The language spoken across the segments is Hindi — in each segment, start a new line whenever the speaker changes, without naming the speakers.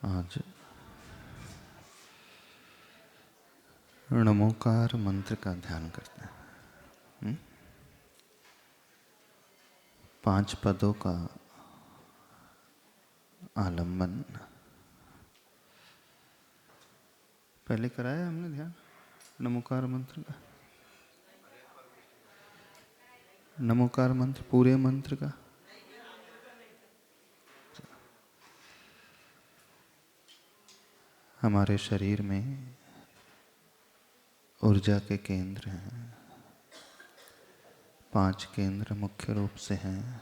आज नमोकार मंत्र का ध्यान करते हैं। 5 पदों का आलंबन पहले कराया हमने ध्यान नमोकार मंत्र का। नमोकार मंत्र पूरे मंत्र का हमारे शरीर में ऊर्जा के केंद्र हैं। 5 केंद्र मुख्य रूप से हैं।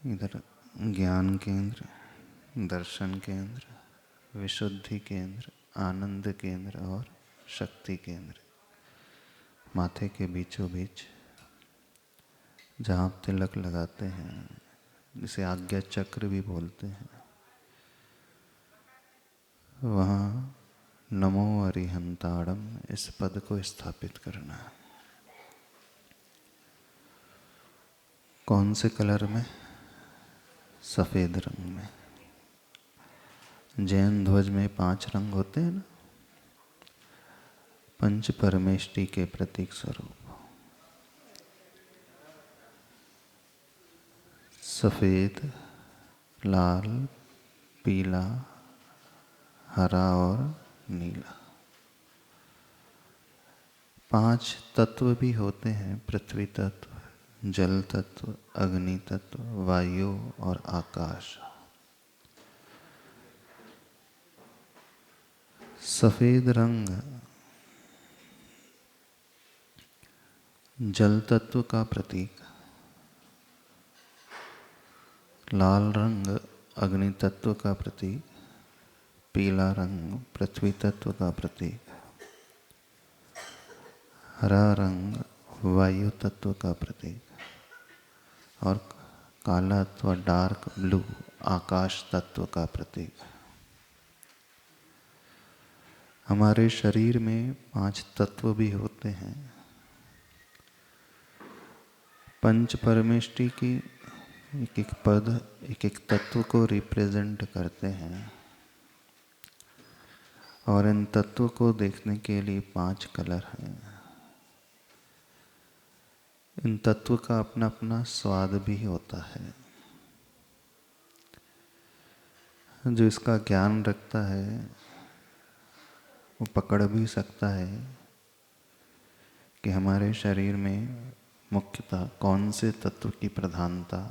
इधर ज्ञान केंद्र, दर्शन केंद्र, विशुद्धि केंद्र, आनंद केंद्र और शक्ति केंद्र। माथे के बीचों बीच जहाँ आप तिलक लगाते हैं, जिसे आज्ञा चक्र भी बोलते हैं, वहाँ नमो अरिहंताड़म इस पद को स्थापित करना है। कौन से कलर में? सफ़ेद रंग में। जैन ध्वज में 5 रंग होते हैं ना, पंच परमेष्टि के प्रतीक स्वरूप। सफ़ेद, लाल, पीला, हरा और नीला। 5 तत्व भी होते हैं, पृथ्वी तत्व, जल तत्व, अग्नि तत्व, वायु और आकाश। सफ़ेद रंग जल तत्व का प्रतीक, लाल रंग अग्नि तत्व का प्रतीक, पीला रंग पृथ्वी तत्व का प्रतीक, हरा रंग वायु तत्व का प्रतीक और काला अथवा डार्क ब्लू आकाश तत्व का प्रतीक। हमारे शरीर में 5 तत्व भी होते हैं। पंच परमेष्टि की एक एक पद एक एक तत्व को रिप्रेजेंट करते हैं और इन तत्व को देखने के लिए 5 कलर हैं। इन तत्व का अपना अपना स्वाद भी होता है। जो इसका ज्ञान रखता है वो पकड़ भी सकता है कि हमारे शरीर में मुख्यतः कौन से तत्व की प्रधानता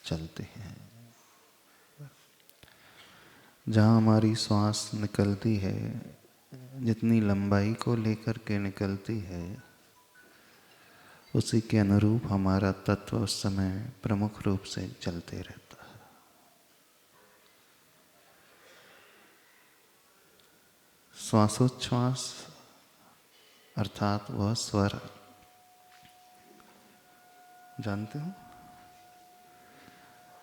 चलती है। जहाँ हमारी श्वास निकलती है, जितनी लंबाई को लेकर के निकलती है, उसी के अनुरूप हमारा तत्व उस समय प्रमुख रूप से चलते रहता है। श्वासोच्छ्वास अर्थात वह स्वर, जानते हो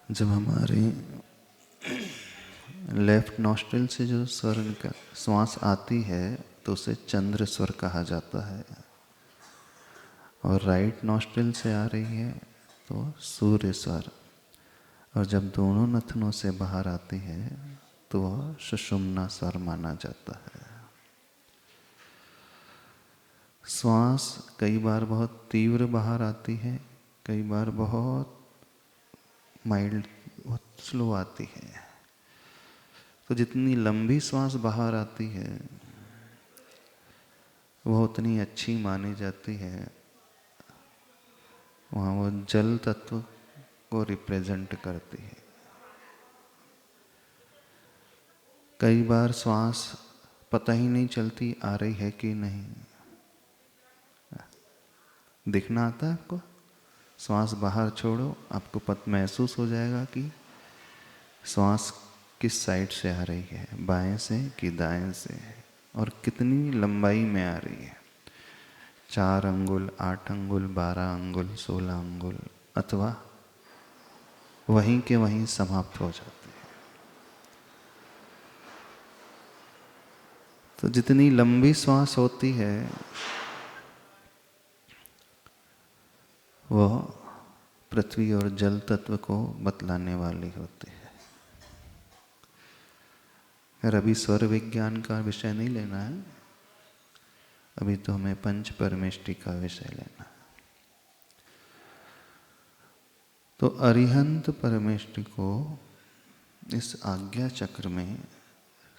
जब हमारे लेफ्ट नॉस्ट्रिल से जो स्वर निकल श्वास आती है तो उसे चंद्र स्वर कहा जाता है, और राइट नॉस्ट्रिल से आ रही है तो सूर्य स्वर, और जब दोनों नथनों से बाहर आती है तो वह सुषुम्ना स्वर माना जाता है। श्वास कई बार बहुत तीव्र बाहर आती है, कई बार बहुत माइल्ड, बहुत स्लो आती है। तो जितनी लंबी श्वास बाहर आती है वह उतनी अच्छी मानी जाती है। वहाँ वो जल तत्व को रिप्रेजेंट करती है। कई बार श्वास पता ही नहीं चलती आ रही है कि नहीं। दिखना आता है आपको? श्वास बाहर छोड़ो, आपको महसूस हो जाएगा कि श्वास किस साइड से आ रही है, बाएं से कि दाएं से, और कितनी लंबाई में आ रही है। 4 अंगुल, 8 अंगुल, 12 अंगुल, 16 अंगुल, अथवा वहीं के वहीं समाप्त हो जाती है। तो जितनी लंबी श्वास होती है वह पृथ्वी और जल तत्व को बतलाने वाली होती है। फिर अभी स्वर विज्ञान का विषय नहीं लेना है, अभी तो हमें पंच परमेष्टि का विषय लेना है। तो अरिहंत परमेष्टि को इस आज्ञा चक्र में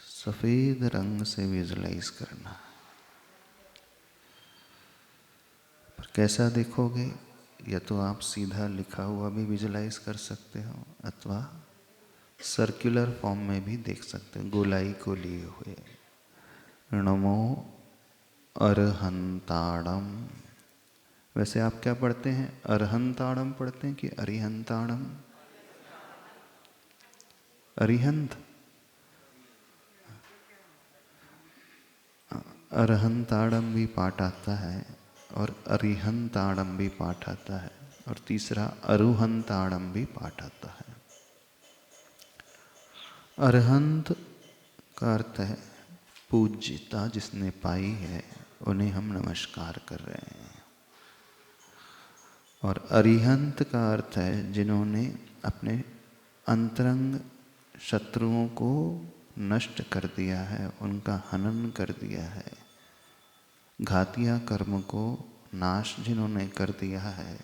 सफेद रंग से विजुलाइज करना है। पर कैसा देखोगे? या तो आप सीधा लिखा हुआ भी विजुलाइज कर सकते हो अथवा सर्कुलर फॉर्म में भी देख सकते हो, गोलाई को लिए हुए। नमो अरहंताड़म। वैसे आप क्या पढ़ते हैं? अरहंताड़म पढ़ते हैं कि अरिहंताड़म? अरिहंत, अरहंताड़म भी पाठ आता है और अरिहंताड़म भी पाठ आता है, और तीसरा अरुहंताड़म भी पाठ आता है। अरहंत का अर्थ है पूज्यता जिसने पाई है, उन्हें हम नमस्कार कर रहे हैं। और अरिहंत का अर्थ है जिन्होंने अपने अंतरंग शत्रुओं को नष्ट कर दिया है, उनका हनन कर दिया है, घातिया कर्म को नाश जिन्होंने कर दिया है,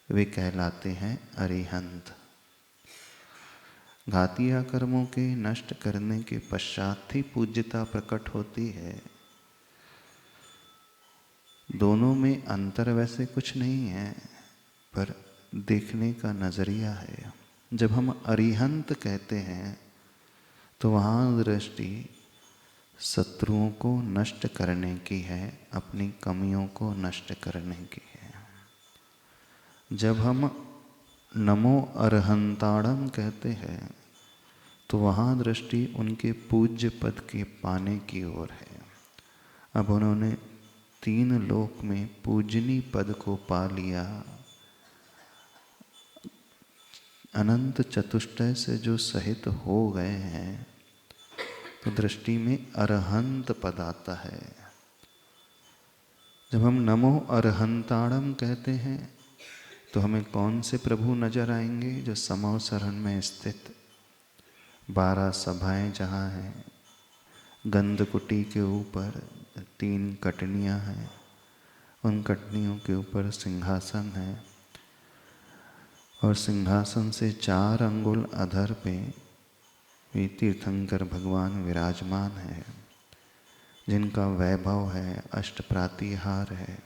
वे कहलाते हैं अरिहंत। घातिया कर्मों के नष्ट करने के पश्चात ही पूज्यता प्रकट होती है। दोनों में अंतर वैसे कुछ नहीं है, पर देखने का नजरिया है। जब हम अरिहंत कहते हैं तो वहाँ दृष्टि शत्रुओं को नष्ट करने की है, अपनी कमियों को नष्ट करने की है। जब हम नमो अरहंताड़म कहते हैं तो वहाँ दृष्टि उनके पूज्य पद के पाने की ओर है। अब उन्होंने 3 लोक में पूजनी पद को पा लिया, अनंत चतुष्टय से जो सहित हो गए हैं, तो दृष्टि में अरहंत पद आता है। जब हम नमो अरहंताड़म कहते हैं तो हमें कौन से प्रभु नजर आएंगे? जो समवसरण में स्थित 12 सभाएं जहाँ हैं, गंधकुटी के ऊपर 3 कटनियाँ हैं, उन कटनियों के ऊपर सिंहासन है, और सिंहासन से 4 अंगुल अधर पे वे तीर्थंकर भगवान विराजमान है, जिनका वैभव है, अष्टप्रातिहार है।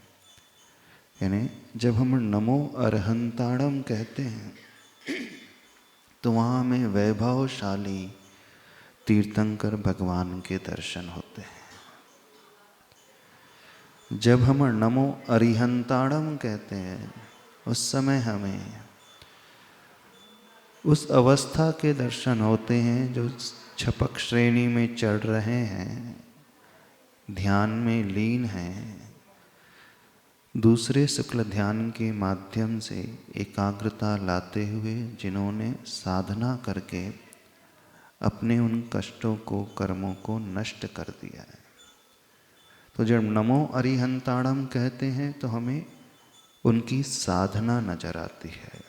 यानी जब हम नमो अरहंताड़म कहते हैं तो वहाँ में वैभवशाली तीर्थंकर भगवान के दर्शन होते हैं। जब हम नमो अरिहंताड़म कहते हैं उस समय हमें उस अवस्था के दर्शन होते हैं जो छपक श्रेणी में चढ़ रहे हैं, ध्यान में लीन हैं, दूसरे शुक्ल ध्यान के माध्यम से एकाग्रता लाते हुए जिन्होंने साधना करके अपने उन कष्टों को, कर्मों को नष्ट कर दिया है। तो जब नमो अरिहंताड़म कहते हैं तो हमें उनकी साधना नजर आती है,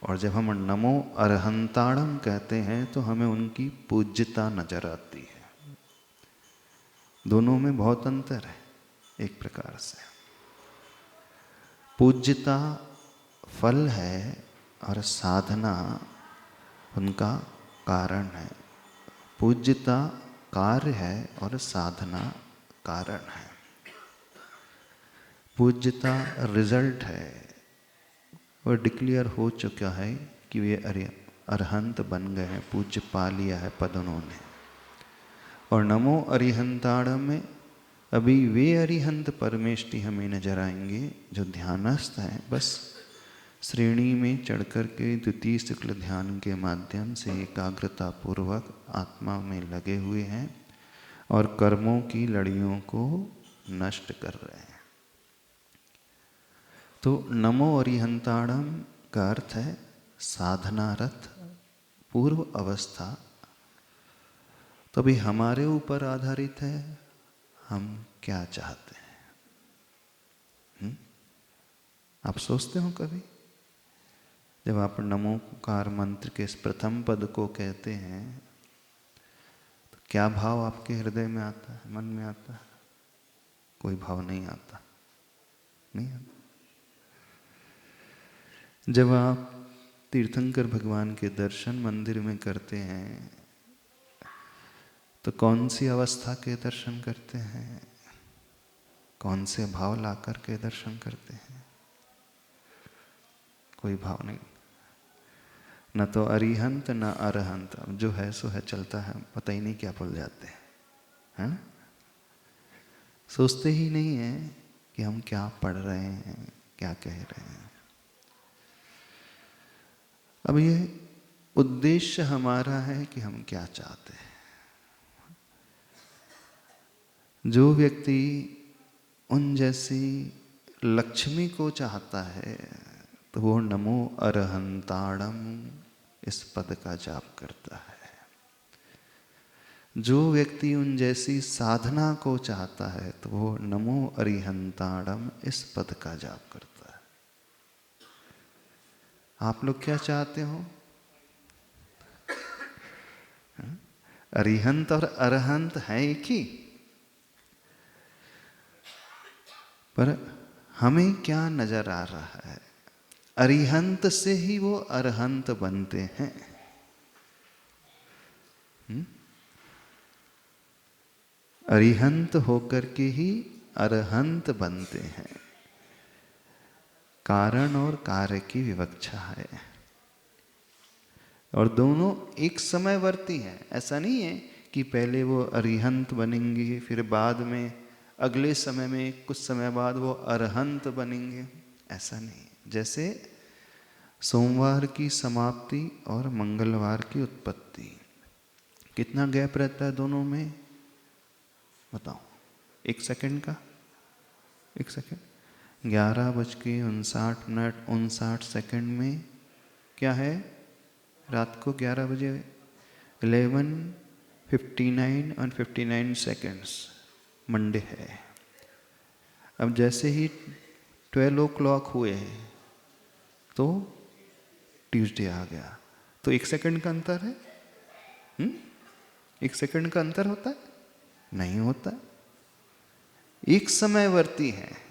और जब हम नमो अरहंताड़म कहते हैं तो हमें उनकी पूज्यता नजर आती है। दोनों में बहुत अंतर है। एक प्रकार से पूज्यता फल है और साधना उनका कारण है। पूज्यता कार्य है और साधना कारण है। पूज्यता रिजल्ट है, वो डिक्लेयर हो चुका है कि वे अरहंत बन गए हैं, पूज्य पा लिया है पद उन्होंने। और नमो अरिहंताड़म में अभी वे अरिहंत परमेष्टि हमें नजर आएंगे जो ध्यानस्थ हैं, बस श्रेणी में चढ़ कर के द्वितीय शुक्ल ध्यान के माध्यम से एकाग्रता पूर्वक आत्मा में लगे हुए हैं और कर्मों की लड़ियों को नष्ट कर रहे हैं। तो नमो अरिहंताड़म का अर्थ है साधनारत पूर्व अवस्था। तो भी हमारे ऊपर आधारित है, हम क्या चाहते हैं। आप सोचते हो कभी, जब आप नमोकार मंत्र के इस प्रथम पद को कहते हैं क्या भाव आपके हृदय में आता है, मन में आता है? कोई भाव नहीं आता, नहीं आता। जब आप तीर्थंकर भगवान के दर्शन मंदिर में करते हैं तो कौन सी अवस्था के दर्शन करते हैं, कौन से भाव लाकर के दर्शन करते हैं? कोई भाव नहीं, न तो अरिहंत न अरहंत। जो है सो है, चलता है, पता ही नहीं क्या भूल जाते हैं, है ना? सोचते ही नहीं है कि हम क्या पढ़ रहे हैं, क्या कह रहे हैं। अब ये उद्देश्य हमारा है कि हम क्या चाहते हैं। जो व्यक्ति उन जैसी लक्ष्मी को चाहता है तो वो नमो अरहंताड़म इस पद का जाप करता है। जो व्यक्ति उन जैसी साधना को चाहता है तो वो नमो अरिहंताड़म इस पद का जाप करता है। आप लोग क्या चाहते हो? अरिहंत और अरहंत है एक ही, पर हमें क्या नजर आ रहा है? अरिहंत से ही वो अरहंत बनते हैं। अरिहंत होकर के ही अरहंत बनते हैं। कारण और कार्य की विवक्षा है और दोनों एक समयवर्ती हैं। ऐसा नहीं है कि पहले वो अरिहंत बनेंगे फिर बाद में अगले समय में कुछ समय बाद वो अरहंत बनेंगे, ऐसा नहीं। जैसे सोमवार की समाप्ति और मंगलवार की उत्पत्ति, कितना गैप रहता है दोनों में? बताओ, 1 सेकंड का, 1 सेकंड। 11:59 में क्या है? रात को 11 बजे 11:59 और 59 सेकंड्स मंडे है। अब जैसे ही 12 o'clock हुए तो ट्यूसडे आ गया। तो 1 सेकंड का अंतर है? 1 सेकंड का अंतर होता है? नहीं होता। एक समयवर्ती है।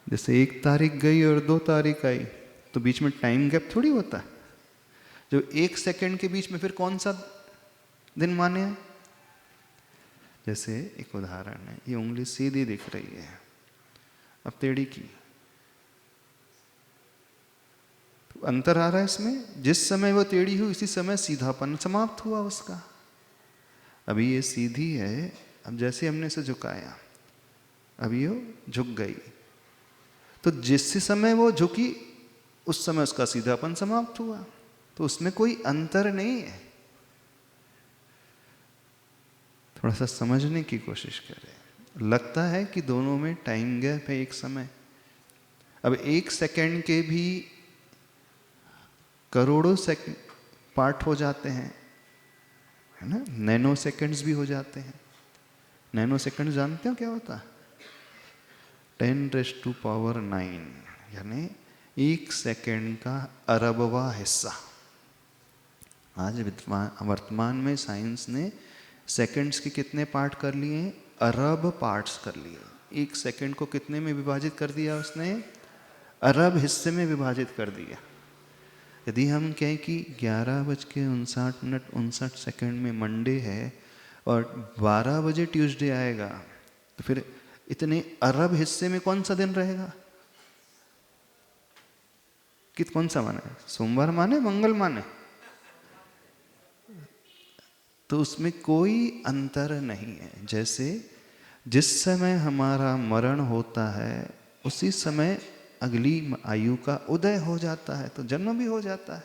जैसे 1 तारीख गई और 2 तारीख आई तो बीच में टाइम गैप थोड़ी होता है। जो 1 सेकंड के बीच में फिर कौन सा दिन माने? जैसे एक उदाहरण है, ये उंगली सीधी दिख रही है, अब टेढ़ी की, तो अंतर आ रहा है इसमें। जिस समय वो टेढ़ी हुई उसी समय सीधापन समाप्त हुआ उसका। अभी ये सीधी है, अब जैसे हमने इसे झुकाया अभी वो झुक गई, तो जिस समय वो झुकी उस समय उसका सीधापन समाप्त हुआ, तो उसमें कोई अंतर नहीं है। थोड़ा सा समझने की कोशिश करें। लगता है कि दोनों में टाइम गैप है एक समय। अब 1 सेकंड के भी करोड़ों सेकंड पार्ट हो जाते हैं, है ना? नैनो सेकंड्स भी हो जाते हैं। नैनो सेकंड जानते हो क्या होता है? 10⁻⁹, यानी 1 सेकंड का अरबवा हिस्सा। आज वर्तमान में साइंस ने सेकंड्स के कितने पार्ट कर लिए? अरब पार्ट्स कर लिए। 1 सेकंड को कितने में विभाजित कर दिया उसने? अरब हिस्से में विभाजित कर दिया। यदि हम कहें कि 11:59 में मंडे है और 12 बजे ट्यूसडे आएगा, तो फिर इतने अरब हिस्से में कौन सा दिन रहेगा? कौन सा माने? सोमवार माने, मंगल माने? तो उसमें कोई अंतर नहीं है। जैसे जिस समय हमारा मरण होता है उसी समय अगली आयु का उदय हो जाता है, तो जन्म भी हो जाता है।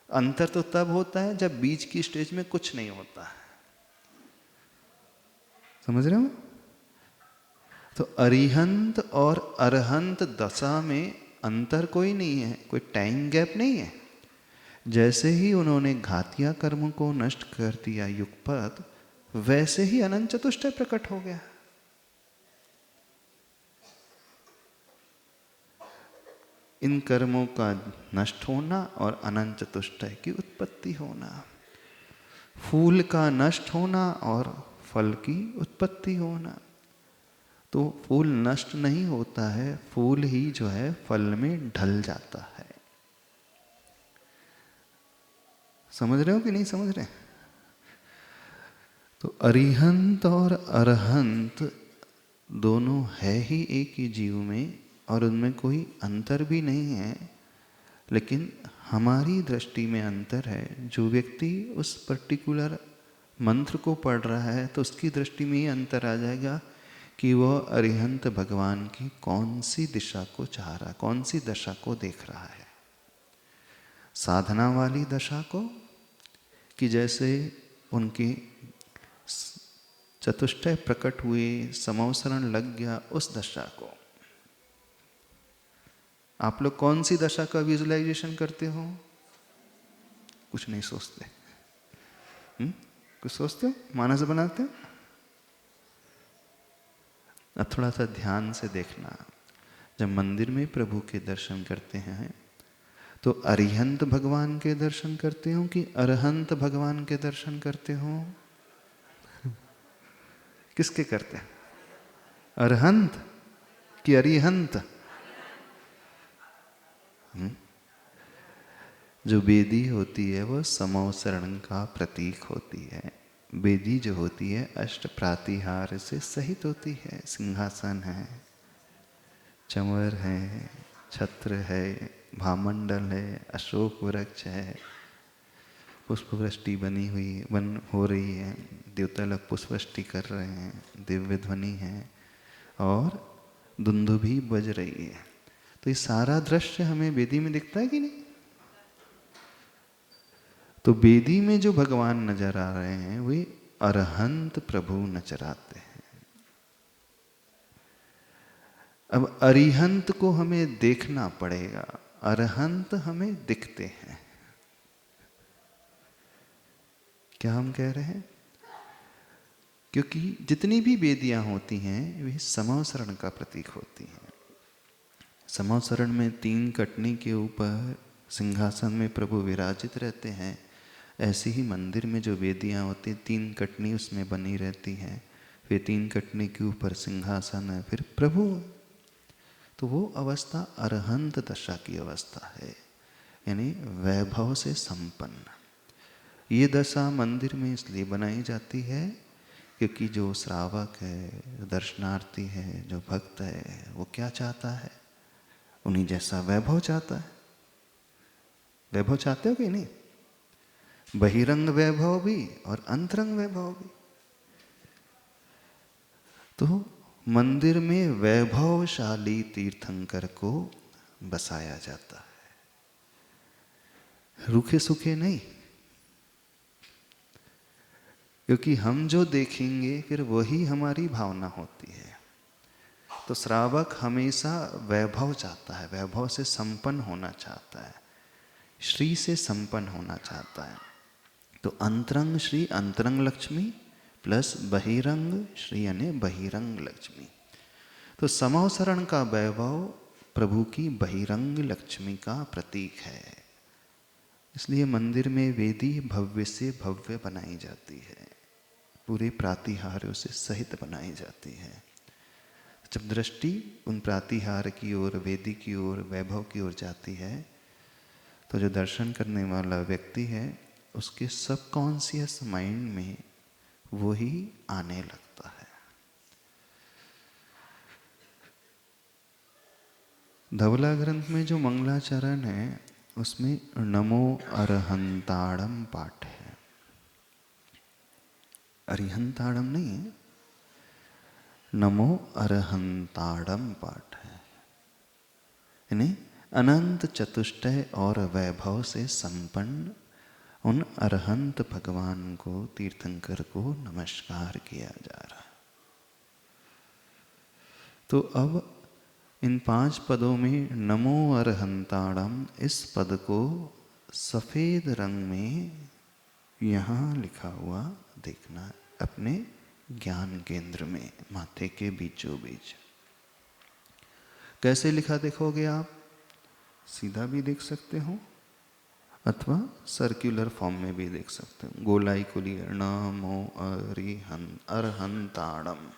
अंतर तो तब होता है जब बीच की स्टेज में कुछ नहीं होता है। समझ रहे हो? तो अरिहंत और अरहंत दशा में अंतर कोई नहीं है, कोई टाइम गैप नहीं है। जैसे ही उन्होंने घातिया कर्म को नष्ट कर दिया युगपत, वैसे ही अनंत चतुष्टय प्रकट हो गया। इन कर्मों का नष्ट होना और अनंत चतुष्टय की उत्पत्ति होना, फूल का नष्ट होना और फल की उत्पत्ति होना। तो फूल नष्ट नहीं होता है, फूल ही जो है फल में ढल जाता है। समझ रहे हो कि नहीं समझ रहे? तो अरिहंत और अरहंत दोनों है ही एक ही जीव में, और उनमें कोई अंतर भी नहीं है। लेकिन हमारी दृष्टि में अंतर है। जो व्यक्ति उस पर्टिकुलर मंत्र को पढ़ रहा है तो उसकी दृष्टि में ये अंतर आ जाएगा कि वह अरिहंत भगवान की कौन सी दिशा को चाह रहा है, कौन सी दशा को देख रहा है। साधना वाली दशा को, कि जैसे उनकी चतुष्टय प्रकट हुए, समवसरण लग गया, उस दशा को। आप लोग कौन सी दशा का विजुलाइजेशन करते हो? कुछ नहीं सोचते? कुछ सोचते हो? मानस बनाते हो? अब थोड़ा सा ध्यान से देखना। जब मंदिर में प्रभु के दर्शन करते हैं तो अरिहंत भगवान के दर्शन करते हो कि अरहंत भगवान के दर्शन करते हो? किसके करते हैं? अरहंत कि अरिहंत? जो वेदी होती है वो समवसरण का प्रतीक होती है। वेदी जो होती है अष्ट प्रातिहार से सहित होती है। सिंहासन है, चंवर है, छत्र है, भामंडल है, अशोक वृक्ष है, पुष्प वृष्टि बन हो रही है, देवता लोग पुष्प वृष्टि कर रहे हैं, दिव्य ध्वनि है और दुंदुभी बज रही है। तो ये सारा दृश्य हमें वेदी में दिखता है कि नहीं? तो वेदी में जो भगवान नजर आ रहे हैं वे अरहंत प्रभु नजर आते हैं। अब अरिहंत को हमें देखना पड़ेगा, अरहंत हमें दिखते हैं। क्या हम कह रहे हैं? क्योंकि जितनी भी वेदियां होती हैं वे समवसरण का प्रतीक होती हैं। समवसरण में 3 कटनी के ऊपर सिंहासन में प्रभु विराजित रहते हैं। ऐसे ही मंदिर में जो वेदियां होती 3 कटनी उसमें बनी रहती हैं, फिर 3 कटनी के ऊपर सिंहासन है, फिर प्रभु। तो वो अवस्था अरहंत दशा की अवस्था है, यानी वैभव से संपन्न। ये दशा मंदिर में इसलिए बनाई जाती है क्योंकि जो श्रावक है, जो दर्शनार्थी है, जो भक्त है, वो क्या चाहता है? उन्हीं जैसा वैभव चाहता है। वैभव चाहते हो कि नहीं? बहिरंग वैभव भी और अंतरंग वैभव भी। तो मंदिर में वैभवशाली तीर्थंकर को बसाया जाता है, रूखे सूखे नहीं। क्योंकि हम जो देखेंगे फिर वही हमारी भावना होती है। तो श्रावक हमेशा वैभव चाहता है, वैभव से संपन्न होना चाहता है, श्री से संपन्न होना चाहता है। तो अंतरंग श्री, अंतरंग लक्ष्मी प्लस बहिरंग श्री यानी बहिरंग लक्ष्मी। तो समवसरण का वैभव प्रभु की बहिरंग लक्ष्मी का प्रतीक है। इसलिए मंदिर में वेदी भव्य से भव्य बनाई जाती है, पूरे प्रातिहार्यों से सहित बनाई जाती है। जब दृष्टि उन प्रातिहार की ओर, वेदी की ओर, वैभव की ओर जाती है तो जो दर्शन करने वाला व्यक्ति है उसके सबकॉन्शियस माइंड में वो ही आने लगता है। धवला ग्रंथ में जो मंगलाचरण है उसमें नमो अरहंताड़म पाठ है। अरिहंताड़म नहीं है, नमो अरहंताड़म पाठ है। यानी अनंत चतुष्टय और वैभव से संपन्न उन अरहंत भगवान को, तीर्थंकर को नमस्कार किया जा रहा है। तो अब इन 5 पदों में नमो अरहंताड़म, इस पद को सफेद रंग में यहाँ लिखा हुआ देखना है अपने ज्ञान केंद्र में, माथे के बीचों बीच। कैसे लिखा देखोगे आप? सीधा भी देख सकते हो अथवा सर्कुलर फॉर्म में भी देख सकते हो। गोलाई को लिए नमो अरहंताणम।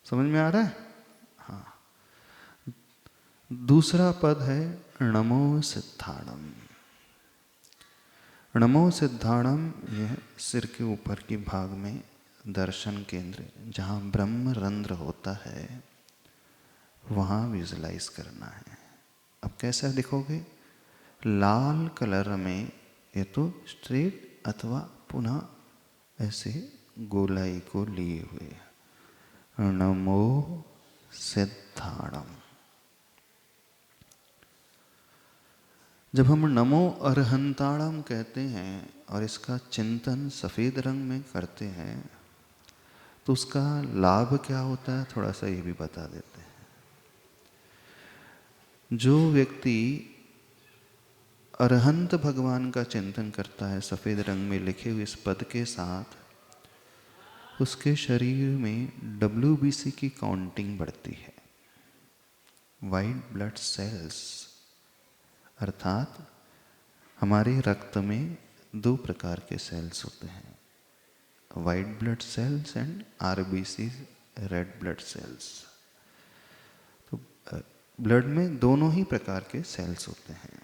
समझ में आ रहा है? हाँ। दूसरा पद है नमो सिद्धाणम। नमो सिद्धाणम, यह सिर के ऊपर के भाग में दर्शन केंद्र जहाँ ब्रह्म रंध्र होता है वहाँ विजुलाइज करना है। अब कैसा दिखोगे? लाल कलर में, ये तो स्ट्रेट अथवा पुनः ऐसे गोलाई को लिए हुए। नमो सिद्धाणम। जब हम नमो अरहंताणम कहते हैं और इसका चिंतन सफ़ेद रंग में करते हैं तो उसका लाभ क्या होता है, थोड़ा सा ये भी बता देते हैं। जो व्यक्ति अरहंत भगवान का चिंतन करता है सफ़ेद रंग में लिखे हुए इस पद के साथ, उसके शरीर में WBC की काउंटिंग बढ़ती है, वाइट ब्लड सेल्स। अर्थात हमारे रक्त में दो प्रकार के सेल्स होते हैं, white blood cells and RBC, red blood cells. तो ब्लड में दोनों ही प्रकार के सेल्स होते हैं।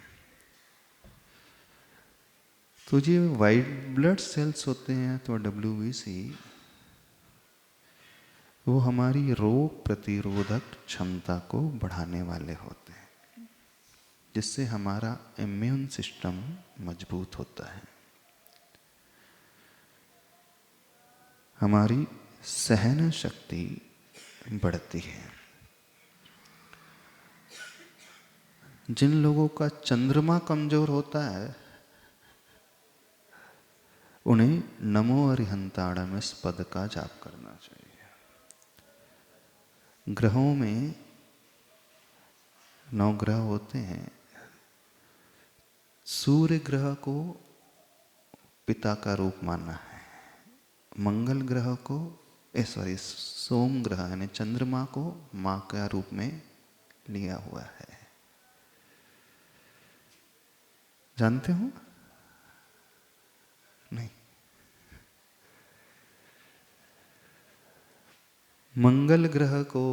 तो ये वाइट ब्लड सेल्स होते हैं तो WBC, वो हमारी रोग प्रतिरोधक क्षमता को बढ़ाने वाले होते हैं, जिससे हमारा इम्यून सिस्टम मजबूत होता है, हमारी सहन शक्ति बढ़ती है। जिन लोगों का चंद्रमा कमजोर होता है उन्हें नमो अरिहंताणम इस पद का जाप करना चाहिए। ग्रहों में 9 ग्रह होते हैं। सूर्य ग्रह को पिता का रूप माना है, मंगल ग्रह को सोम ग्रह यानी चंद्रमा को माँ का रूप में लिया हुआ है। जानते हो? नहीं। मंगल ग्रह को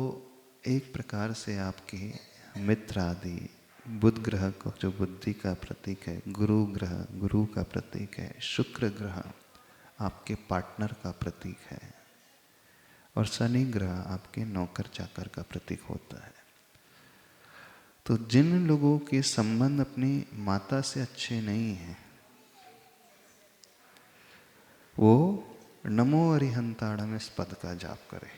एक प्रकार से आपके मित्र आदि, बुध ग्रह को जो बुद्धि का प्रतीक है, गुरु ग्रह गुरु का प्रतीक है, शुक्र ग्रह आपके पार्टनर का प्रतीक है और शनि ग्रह आपके नौकर चाकर का प्रतीक होता है। तो जिन लोगों के संबंध अपनी माता से अच्छे नहीं हैं वो नमो अरिहंताणम इस पद का जाप करें।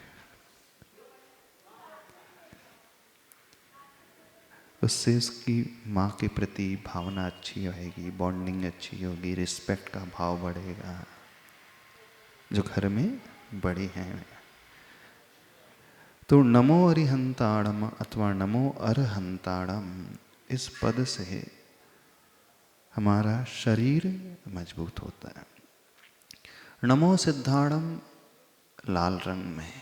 उससे उसकी माँ के प्रति भावना अच्छी होगी, बॉन्डिंग अच्छी होगी, रिस्पेक्ट का भाव बढ़ेगा, जो घर में बड़े हैं। तो नमो अरिहंताणम अथवा नमो अरहंताणम इस पद से हमारा शरीर मजबूत होता है। नमो सिद्धाणम लाल रंग में,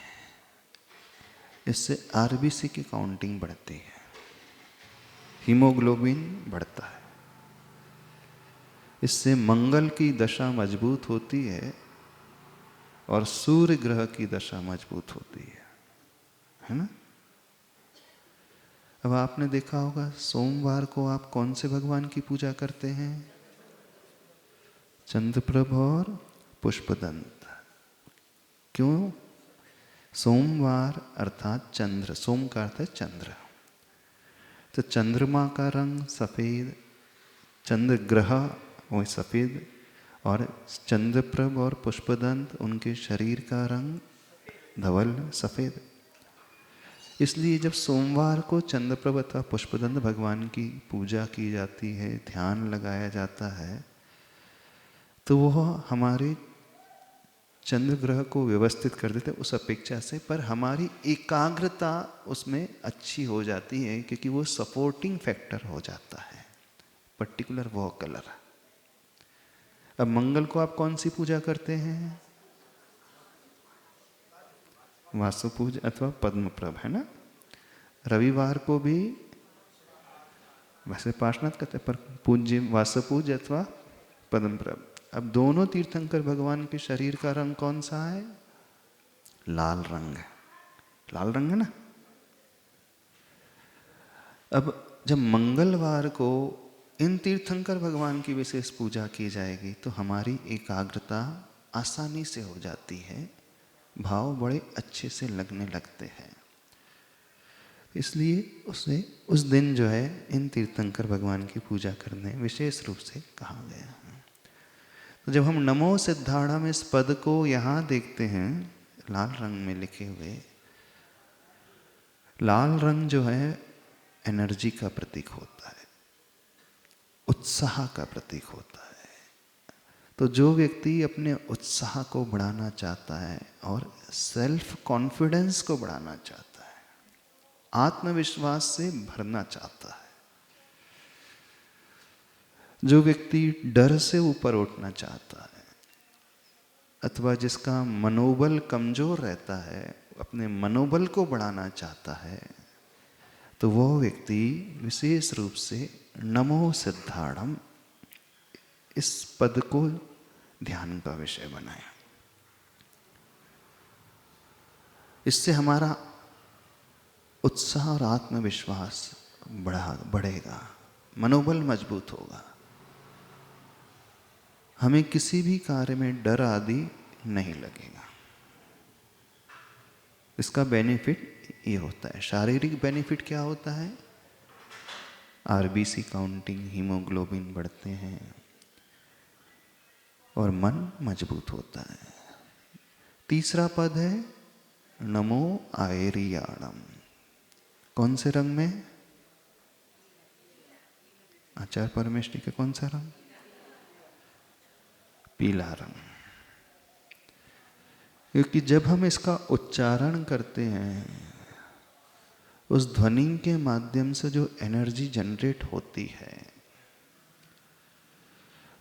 इससे RBC की काउंटिंग बढ़ती है, हीमोग्लोबिन बढ़ता है, इससे मंगल की दशा मजबूत होती है और सूर्य ग्रह की दशा मजबूत होती है ना? अब आपने देखा होगा सोमवार को आप कौन से भगवान की पूजा करते हैं? चंद्रप्रभ और पुष्पदंत। क्यों? सोमवार अर्थात चंद्र, सोम का अर्थ है चंद्र, तो चंद्रमा का रंग सफेद, चंद्र ग्रह वो सफेद और चंद्रप्रभ और पुष्पदंत उनके शरीर का रंग धवल सफेद। इसलिए जब सोमवार को चंद्रप्रभ अथवा पुष्पदंत भगवान की पूजा की जाती है, ध्यान लगाया जाता है, तो वह हमारे चंद्र ग्रह को व्यवस्थित कर देते उस अपेक्षा से, पर हमारी एकाग्रता उसमें अच्छी हो जाती है क्योंकि वो सपोर्टिंग फैक्टर हो जाता है, पर्टिकुलर वो कलर। अब मंगल को आप कौन सी पूजा करते हैं? वास्तु पूजा अथवा पद्मप्रभ, है ना? रविवार को भी वैसे पार्श्वनाथ कहते हैं, पर पूज्य वासपूज अथवा पद्मप्रभ। अब दोनों तीर्थंकर भगवान के शरीर का रंग कौन सा है? लाल रंग है। लाल रंग है ना। अब जब मंगलवार को इन तीर्थंकर भगवान की विशेष पूजा की जाएगी तो हमारी एकाग्रता आसानी से हो जाती है, भाव बड़े अच्छे से लगने लगते हैं। इसलिए उसे उस दिन जो है इन तीर्थंकर भगवान की पूजा करने विशेष रूप से कहा गया है। तो जब हम नमो सिद्धाणम इस पद को यहाँ देखते हैं लाल रंग में लिखे हुए, लाल रंग जो है एनर्जी का प्रतीक होता है, उत्साह का प्रतीक होता है। तो जो व्यक्ति अपने उत्साह को बढ़ाना चाहता है और सेल्फ कॉन्फिडेंस को बढ़ाना चाहता है, आत्मविश्वास से भरना चाहता है, जो व्यक्ति डर से ऊपर उठना चाहता है अथवा जिसका मनोबल कमजोर रहता है, अपने मनोबल को बढ़ाना चाहता है, तो वह व्यक्ति विशेष रूप से नमो सिद्धाणम इस पद को ध्यान का विषय बनाए। इससे हमारा उत्साह और आत्मविश्वास बढ़ेगा, मनोबल मजबूत होगा, हमें किसी भी कार्य में डर आदि नहीं लगेगा। इसका बेनिफिट ये होता है। शारीरिक बेनिफिट क्या होता है? आरबीसी काउंटिंग, हीमोग्लोबिन बढ़ते हैं और मन मजबूत होता है। तीसरा पद है नमो आयरियाणम। कौन से रंग में? आचार्य परमेष्टि का कौन सा रंग? पीला रंग। क्योंकि जब हम इसका उच्चारण करते हैं, उस ध्वनि के माध्यम से जो एनर्जी जनरेट होती है,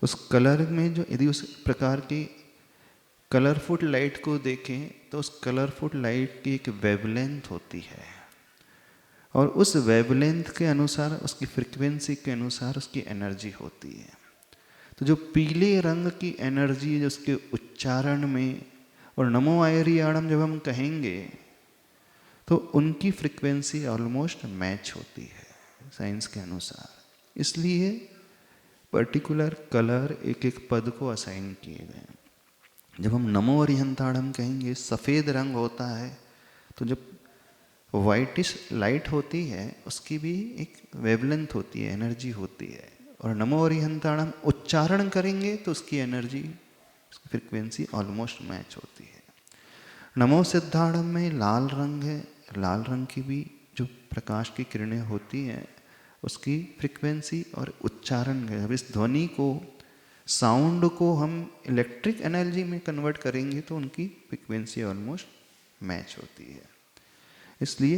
उस कलर में जो, यदि उस प्रकार की कलरफुल लाइट को देखें तो उस कलरफुल लाइट की एक वेवलेंथ होती है और उस वेवलेंथ के अनुसार, उसकी फ्रीक्वेंसी के अनुसार उसकी एनर्जी होती है। तो जो पीले रंग की एनर्जी जो उसके उच्चारण में, और नमो आयरियाणम जब हम कहेंगे तो उनकी फ्रीक्वेंसी ऑलमोस्ट मैच होती है साइंस के अनुसार। इसलिए पर्टिकुलर कलर एक एक पद को असाइन किए गए। जब हम नमो अरिहंताणम कहेंगे, सफ़ेद रंग होता है, तो जब वाइटिश लाइट होती है उसकी भी एक वेवलेंथ होती है, एनर्जी होती है। और नमो अरिहंताणम उच्चारण करेंगे तो उसकी एनर्जी, उसकी फ्रीक्वेंसी ऑलमोस्ट मैच होती है। नमो सिद्धाणम में लाल रंग है, लाल रंग की भी जो प्रकाश की किरणें होती हैं उसकी फ्रीक्वेंसी और उच्चारण है। अब इस ध्वनि को, साउंड को हम इलेक्ट्रिक एनर्जी में कन्वर्ट करेंगे तो उनकी फ्रीक्वेंसी ऑलमोस्ट मैच होती है। इसलिए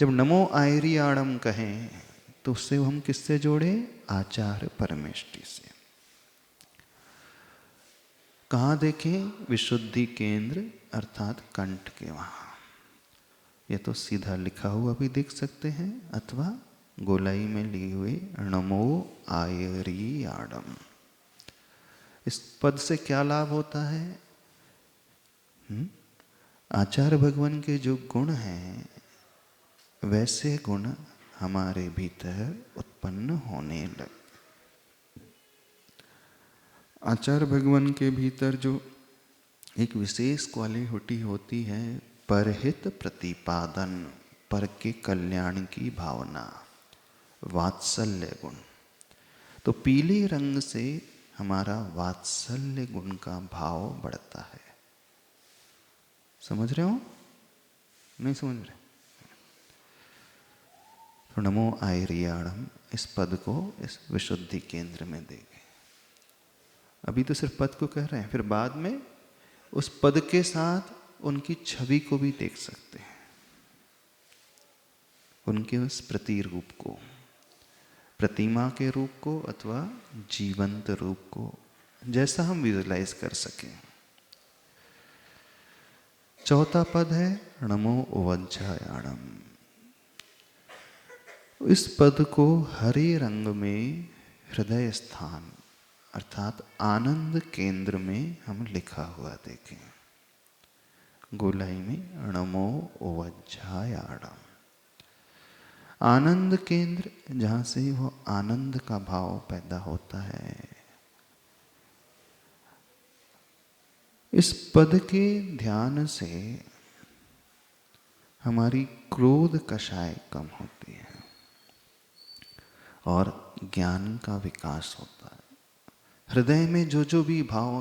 जब नमो आयरियाणम कहें तो उससे हम किससे जोड़े? आचार्य परमेष्टि से। कहाँ देखें? विशुद्धि केंद्र अर्थात कंठ के वहाँ। ये तो सीधा लिखा हुआ भी देख सकते हैं अथवा गोलाई में ली हुई नमो आयरियाणम। इस पद से क्या लाभ होता है? आचार्य भगवान के जो गुण हैं वैसे गुण हमारे भीतर उत्पन्न होने लगे। आचार्य भगवान के भीतर जो एक विशेष क्वालिटी होती है, परहित प्रतिपादन, पर के कल्याण की भावना, वात्सल्य गुण। तो पीले रंग से हमारा वात्सल्य गुण का भाव बढ़ता है। समझ रहे हो? नहीं समझ रहे? तो नमो आयरियाणम इस पद को इस विशुद्धि केंद्र में देंगे। अभी तो सिर्फ पद को कह रहे हैं, फिर बाद में उस पद के साथ उनकी छवि को भी देख सकते हैं, उनके उस प्रतिरूप को, प्रतिमा के रूप को अथवा जीवंत रूप को, जैसा हम विजुलाइज कर सकें। चौथा पद है नमो वज्रायाणम। इस पद को हरे रंग में हृदय स्थान अर्थात आनंद केंद्र में हम लिखा हुआ देखें। गोलाई में नमो वज्झायाणम, आनंद केंद्र, जहां से वो आनंद का भाव पैदा होता है। इस पद के ध्यान से हमारी क्रोध कषाय कम होती है और ज्ञान का विकास होता है। हृदय में जो जो भी भाव,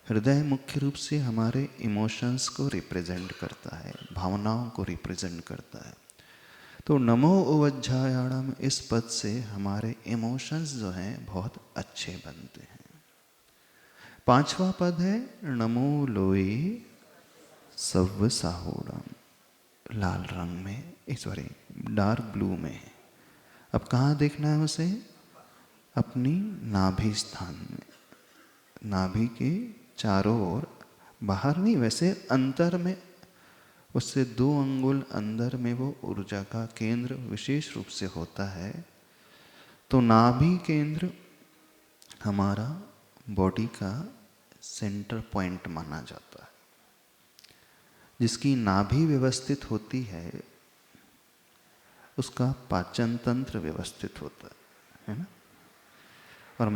हृदय मुख्य रूप से हमारे इमोशंस को रिप्रेजेंट करता है, भावनाओं को रिप्रेजेंट करता है। तो नमो वज्झायाणम इस पद से हमारे इमोशंस जो हैं बहुत अच्छे बनते हैं। पांचवा पद है नमो लोए सव्व साहूणम, लाल रंग में, सॉरी डार्क ब्लू में है। अब कहाँ देखना है उसे? अपनी नाभि स्थान में, नाभि के चारों ओर, बाहर नहीं, वैसे अंतर में, उससे 2 अंगुल अंदर में वो ऊर्जा का केंद्र विशेष रूप से होता है। तो नाभि केंद्र हमारा बॉडी का सेंटर पॉइंट माना जाता है। जिसकी नाभि व्यवस्थित होती है उसका पाचन तंत्र व्यवस्थित होता है ना। और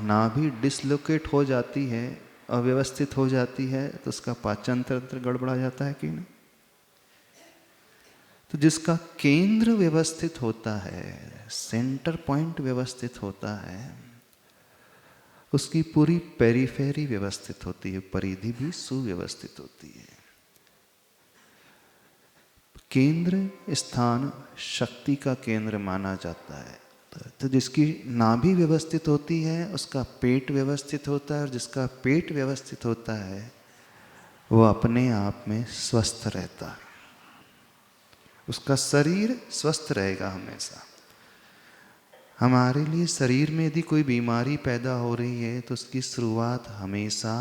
नाभि डिसलोकेट हो जाती है, अव्यवस्थित हो जाती है, तो उसका पाचन तंत्र गड़बड़ा जाता है कि नहीं। तो जिसका केंद्र व्यवस्थित होता है, सेंटर पॉइंट व्यवस्थित होता है, उसकी पूरी पेरिफेरी व्यवस्थित होती है, परिधि भी सुव्यवस्थित होती है। केंद्र स्थान शक्ति का केंद्र माना जाता है। तो जिसकी नाभि व्यवस्थित होती है उसका पेट व्यवस्थित होता है, और जिसका पेट व्यवस्थित होता है वो अपने आप में स्वस्थ रहता है, उसका शरीर स्वस्थ रहेगा हमेशा। हमारे लिए शरीर में यदि कोई बीमारी पैदा हो रही है तो उसकी शुरुआत हमेशा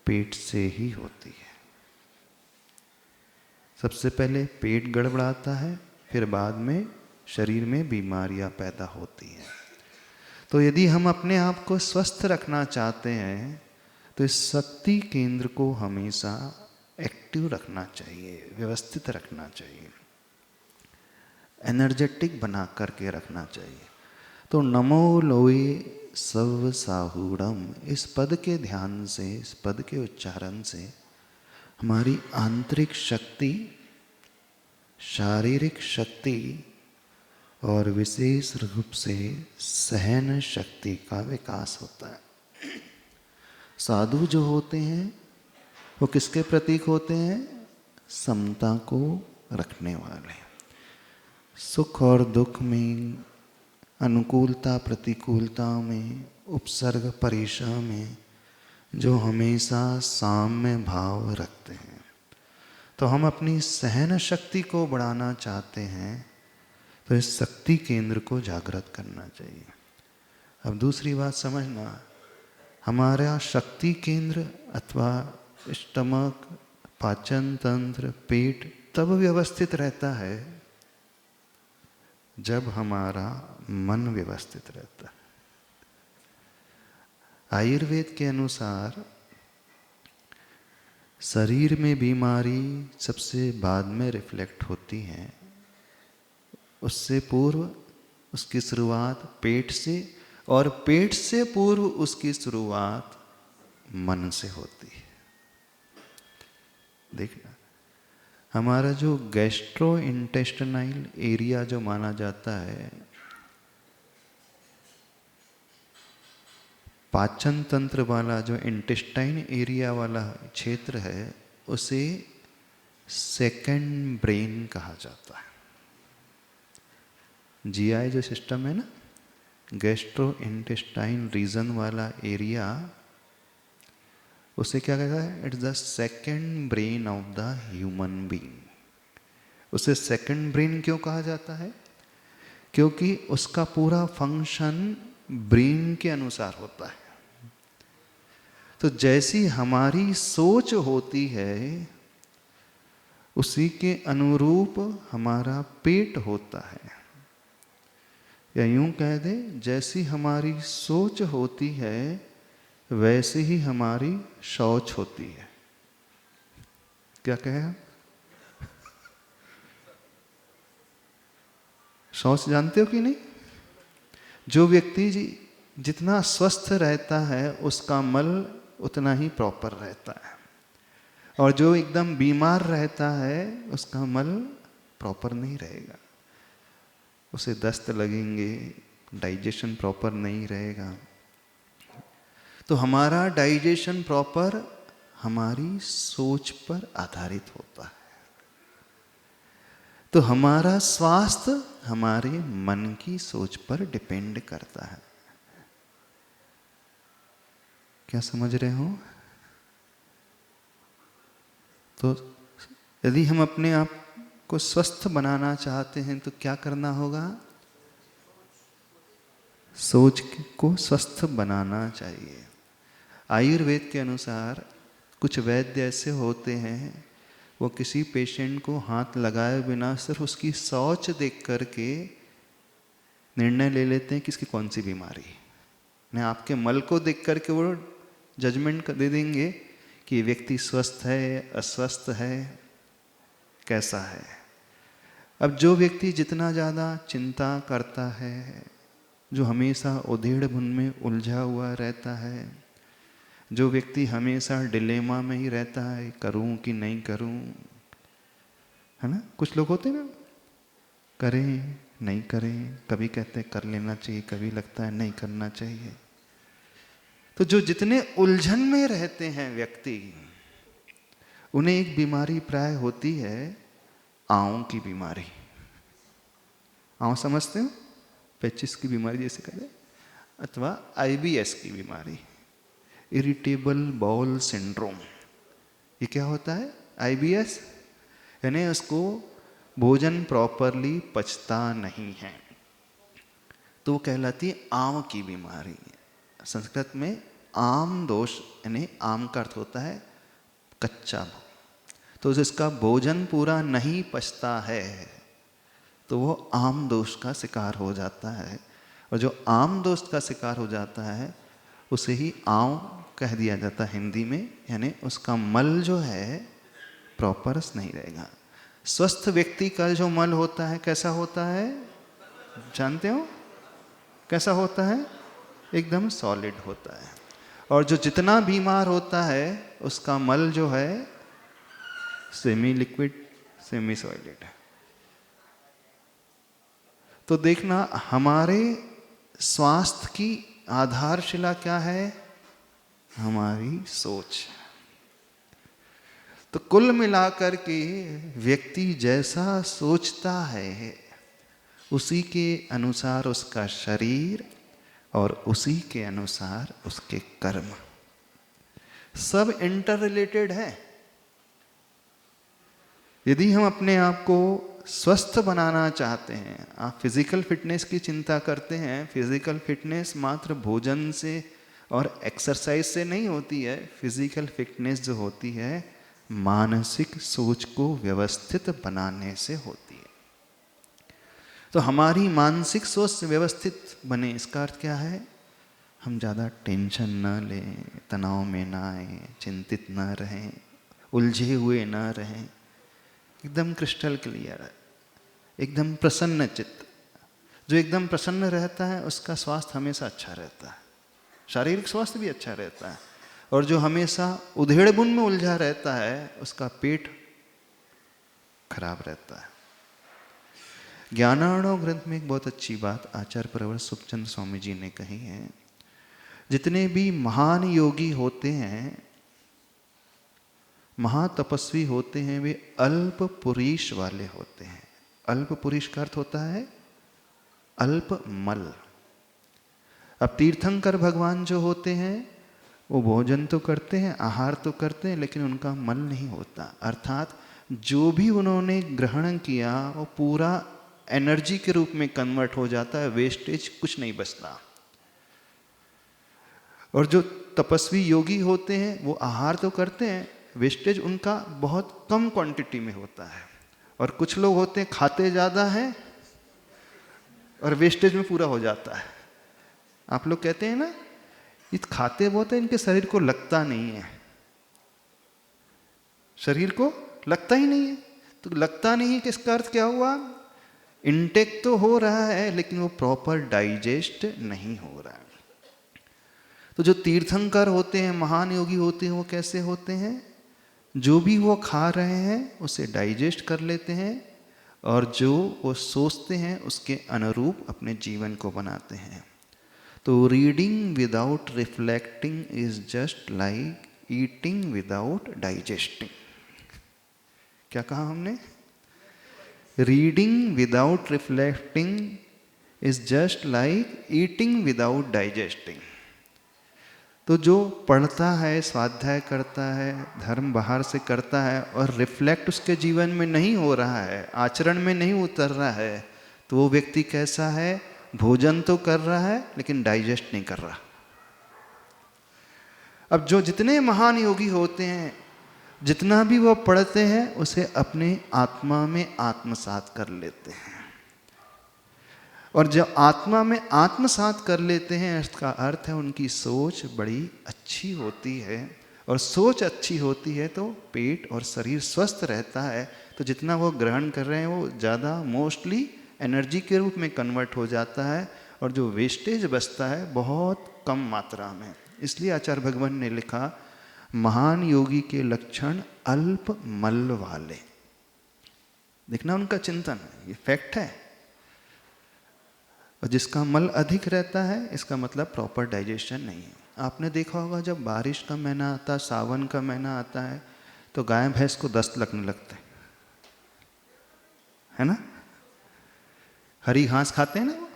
पेट से ही होती है। सबसे पहले पेट गड़बड़ाता है, फिर बाद में शरीर में बीमारियां पैदा होती हैं। तो यदि हम अपने आप को स्वस्थ रखना चाहते हैं तो इस शक्ति केंद्र को हमेशा एक्टिव रखना चाहिए, व्यवस्थित रखना चाहिए, एनर्जेटिक बना करके रखना चाहिए। तो नमो लोए सव्व साहूणम, इस पद के ध्यान से, इस पद के उच्चारण से हमारी आंतरिक शक्ति, शारीरिक शक्ति और विशेष रूप से सहन शक्ति का विकास होता है। साधु जो होते हैं वो किसके प्रतीक होते हैं? समता को रखने वाले, सुख और दुख में, अनुकूलता प्रतिकूलता में, उपसर्ग परिशा में जो हमेशा साम्य भाव रखते हैं। तो हम अपनी सहन शक्ति को बढ़ाना चाहते हैं तो इस शक्ति केंद्र को जागृत करना चाहिए। अब दूसरी बात समझना, हमारा शक्ति केंद्र अथवा स्टमक, पाचन तंत्र, पेट तब व्यवस्थित रहता है जब हमारा मन व्यवस्थित रहता है। आयुर्वेद के अनुसार शरीर में बीमारी सबसे बाद में रिफ्लेक्ट होती है, उससे पूर्व उसकी शुरुआत पेट से, और पेट से पूर्व उसकी शुरुआत मन से होती है। देखना, हमारा जो गैस्ट्रो इंटेस्टाइनल एरिया जो माना जाता है, पाचन तंत्र वाला जो इंटेस्टाइन एरिया वाला क्षेत्र है, उसे सेकंड ब्रेन कहा जाता है। जीआई जो सिस्टम है ना, गैस्ट्रो इंटेस्टाइन रीजन वाला एरिया, उसे क्या कहता है? It's the second brain of the human being. उसे सेकंड ब्रेन क्यों कहा जाता है? क्योंकि उसका पूरा फंक्शन ब्रेन के अनुसार होता है। तो जैसी हमारी सोच होती है उसी के अनुरूप हमारा पेट होता है। या यूं कह दे, जैसी हमारी सोच होती है वैसे ही हमारी शौच होती है। क्या कहे? शौच जानते हो कि नहीं? जो व्यक्ति जितना स्वस्थ रहता है उसका मल उतना ही प्रॉपर रहता है, और जो एकदम बीमार रहता है उसका मल प्रॉपर नहीं रहेगा, उसे दस्त लगेंगे, डाइजेशन प्रॉपर नहीं रहेगा। तो हमारा डाइजेशन प्रॉपर हमारी सोच पर आधारित होता है। तो हमारा स्वास्थ्य हमारे मन की सोच पर डिपेंड करता है। क्या समझ रहे हो? तो यदि हम अपने आप को स्वस्थ बनाना चाहते हैं तो क्या करना होगा? सोच को स्वस्थ बनाना चाहिए। आयुर्वेद के अनुसार कुछ वैद्य ऐसे होते हैं, वो किसी पेशेंट को हाथ लगाए बिना सिर्फ उसकी सोच देख करके निर्णय ले लेते हैं कि इसकी कौन सी बीमारी है। नहीं, आपके मल को देख करके वो जजमेंट दे देंगे कि व्यक्ति स्वस्थ है, अस्वस्थ है, कैसा है। अब जो व्यक्ति जितना ज़्यादा चिंता करता है, जो हमेशा उधेड़ बुन में उलझा हुआ रहता है, जो व्यक्ति हमेशा डिलेमा में ही रहता है, करूं कि नहीं करूं, है ना? कुछ लोग होते हैं ना, करें नहीं करें, कभी कहते हैं कर लेना चाहिए, कभी लगता है नहीं करना चाहिए। तो जो जितने उलझन में रहते हैं व्यक्ति, उन्हें एक बीमारी प्राय होती है, आंव की बीमारी। आंव समझते हो? पेचिस की बीमारी जैसे कहते हैं, अथवा IBS की बीमारी, इरिटेबल बाउल सिंड्रोम। ये क्या होता है? IBS यानी उसको भोजन प्रॉपरली पचता नहीं है, तो वो कहलाती है आम की बीमारी। संस्कृत में आम दोष, यानी आम का अर्थ होता है कच्चा। तो जिसका भोजन पूरा नहीं पचता है तो वो आम दोष का शिकार हो जाता है, और जो आम दोष का शिकार हो जाता है उसे ही आंव कह दिया जाता है हिंदी में, यानी उसका मल जो है प्रॉपर नहीं रहेगा। स्वस्थ व्यक्ति का जो मल होता है कैसा होता है जानते हो? कैसा होता है? एकदम सॉलिड होता है। और जो जितना बीमार होता है उसका मल जो है सेमी लिक्विड, सेमी सॉलिड। तो देखना, हमारे स्वास्थ्य की आधारशिला क्या है? हमारी सोच। तो कुल मिलाकर के व्यक्ति जैसा सोचता है उसी के अनुसार उसका शरीर, और उसी के अनुसार उसके कर्म, सब इंटर रिलेटेड है। यदि हम अपने आप को स्वस्थ बनाना चाहते हैं, आप फिजिकल फिटनेस की चिंता करते हैं, फिजिकल फिटनेस मात्र भोजन से और एक्सरसाइज से नहीं होती है। फिजिकल फिटनेस जो होती है मानसिक सोच को व्यवस्थित बनाने से होती है। तो हमारी मानसिक सोच व्यवस्थित बने, इसका अर्थ क्या है? हम ज़्यादा टेंशन न लें, तनाव में ना आए, चिंतित न रहें, उलझे हुए न रहें, एकदम क्रिस्टल क्लियर, एकदम प्रसन्न चित्त। जो एकदम प्रसन्न रहता है उसका स्वास्थ्य हमेशा अच्छा रहता है, शारीरिक स्वास्थ्य भी अच्छा रहता है। और जो हमेशा उधेड़ बुन में उलझा रहता है उसका पेट खराब रहता है। ज्ञानार्णव ग्रंथ में एक बहुत अच्छी बात आचार्य प्रवर सुखचंद स्वामी जी ने कही है। जितने भी महान योगी होते हैं, महातपस्वी होते हैं, वे अल्प पुरीश वाले होते हैं। अल्प पुरीश का अर्थ होता है अल्प मल। अब तीर्थंकर भगवान जो होते हैं वो भोजन तो करते हैं, आहार तो करते हैं, लेकिन उनका मल नहीं होता। अर्थात जो भी उन्होंने ग्रहण किया वो पूरा एनर्जी के रूप में कन्वर्ट हो जाता है, वेस्टेज कुछ नहीं बचता। और जो तपस्वी योगी होते हैं वो आहार तो करते हैं, वेस्टेज उनका बहुत कम क्वांटिटी में होता है। और कुछ लोग होते हैं खाते ज़्यादा हैं और वेस्टेज में पूरा हो जाता है। आप लोग कहते हैं ना, ये खाते बहुत है, इनके शरीर को लगता नहीं है, शरीर को लगता ही नहीं है। तो लगता नहीं है किसका अर्थ क्या हुआ? इनटेक तो हो रहा है लेकिन वो प्रॉपर डाइजेस्ट नहीं हो रहा है। तो जो तीर्थंकर होते हैं, महान योगी होते हैं, वो कैसे होते हैं? जो भी वो खा रहे हैं उसे डाइजेस्ट कर लेते हैं और जो वो सोचते हैं उसके अनुरूप अपने जीवन को बनाते हैं। तो reading without reflecting is just like eating without digesting. क्या कहा हमने? Reading without reflecting is just like eating without digesting. तो जो पढ़ता है, स्वाध्याय करता है, धर्म बाहर से करता है और रिफ्लेक्ट उसके जीवन में नहीं हो रहा है, आचरण में नहीं उतर रहा है, तो वो व्यक्ति कैसा है? भोजन तो कर रहा है लेकिन डाइजेस्ट नहीं कर रहा। अब जो जितने महान योगी होते हैं, जितना भी वो पढ़ते हैं उसे अपने आत्मा में आत्मसात कर लेते हैं। और जब आत्मा में आत्मसात कर लेते हैं, इसका अर्थ है उनकी सोच बड़ी अच्छी होती है। और सोच अच्छी होती है तो पेट और शरीर स्वस्थ रहता है। तो जितना वो ग्रहण कर रहे हैं वो ज़्यादा मोस्टली एनर्जी के रूप में कन्वर्ट हो जाता है और जो वेस्टेज बचता है बहुत कम मात्रा में। इसलिए आचार्य भगवान ने लिखा, महान योगी के लक्षण अल्प मल वाले। देखना उनका चिंतन, ये फैक्ट है। और जिसका मल अधिक रहता है इसका मतलब प्रॉपर डाइजेशन नहीं है। आपने देखा होगा जब बारिश का महीना आता है, सावन का महीना आता है, तो गाय भैंस को दस्त लगने लगते है ना। हरी घास खाते हैं ना,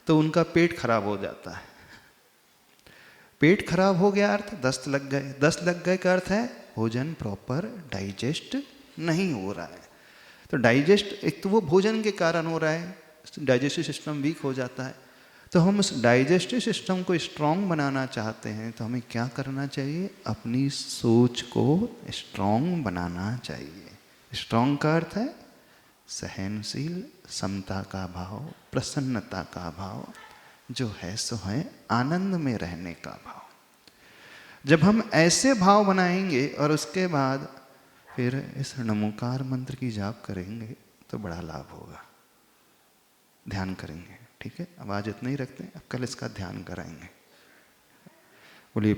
तो उनका पेट खराब हो जाता है। पेट खराब हो गया अर्थ दस्त लग गए। दस्त लग गए का अर्थ है भोजन प्रॉपर डाइजेस्ट नहीं हो रहा है। तो डाइजेस्ट एक तो वो भोजन के कारण हो रहा है, डाइजेस्टिव सिस्टम वीक हो जाता है। तो हम उस डाइजेस्टिव सिस्टम को स्ट्रांग बनाना चाहते हैं तो हमें क्या करना चाहिए? अपनी सोच को स्ट्रांग बनाना चाहिए। स्ट्रांग का अर्थ है सहनशील, समता का भाव, प्रसन्नता का भाव, जो है सो है आनंद में रहने का भाव। जब हम ऐसे भाव बनाएंगे और उसके बाद फिर इस नमोकार मंत्र की जाप करेंगे तो बड़ा लाभ होगा। ध्यान करेंगे, ठीक है। अब आज इतना ही रखते हैं, अब कल इसका ध्यान कराएंगे। बोलिए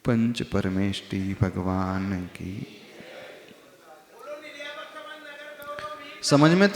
पंच परमेष्टि भगवान की। समझ में तो